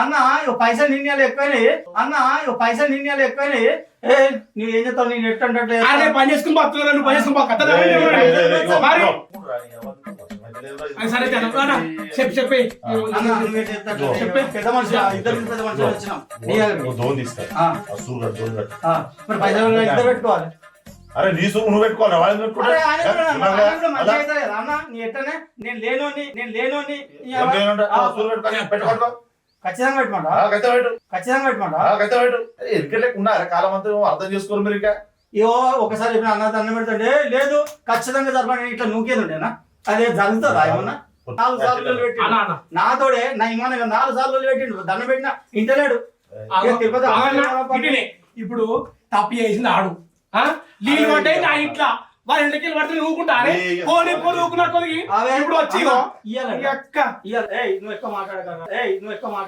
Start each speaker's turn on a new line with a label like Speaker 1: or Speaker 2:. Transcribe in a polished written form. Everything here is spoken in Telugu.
Speaker 1: అన్న పైసలు నిన్నలు ఎక్కువైనాయి అన్న పైసలు నిన్నలు ఎక్కువైనాయి. ఏ నువ్వు ఏం చేస్తావు? నేను ఎట్టంటే
Speaker 2: పని చేసుకుని బతుకురా, నువ్వు పని చేసుకుని సరే చెప్పి
Speaker 1: పెద్ద మనిషి ఇద్దరు పెద్ద మనుషులు వచ్చినాం. మరి పైసలు ఇద్దరు పెట్టుకోవాలి.
Speaker 3: అరే నీ సూపు నువ్వు పెట్టుకోవాలి, వాళ్ళు పెట్టుకుంటే
Speaker 1: అన్న నీ ఎట్టనే నేను లేనోని ఖచ్చితంగా పెట్టుకుంటా. ఖచ్చితంగా పెట్టుకుంటా.
Speaker 3: ఉన్నారా కాలం అంతా అర్థం చేసుకోరు మీరు. ఇంకా
Speaker 1: ఇవో ఒకసారి ఇప్పుడు అన్నం పెడుతుంటే లేదు ఖచ్చితంగా జరపని ఇట్లా నూకేదుండేనా? అదే జరుగుతుందా ఏమన్నా? 4 సార్లు పెట్టిండు నాతోడే, నా ఇమానంగా 4 సార్లు పెట్టిండు. దండం పెట్టినా ఇంటలేడు.
Speaker 2: ఇప్పుడు తప్పు చేసింది ఆడు, నీళ్ళు పడ్డాయి నా ఇంట్లో, వాళ్ళ ఇంటికి పడితే నూకుంటారే పోనీ ఊకున్నా ఇప్పుడు వచ్చి
Speaker 1: నువ్వు ఎక్కువ మాట్లాడక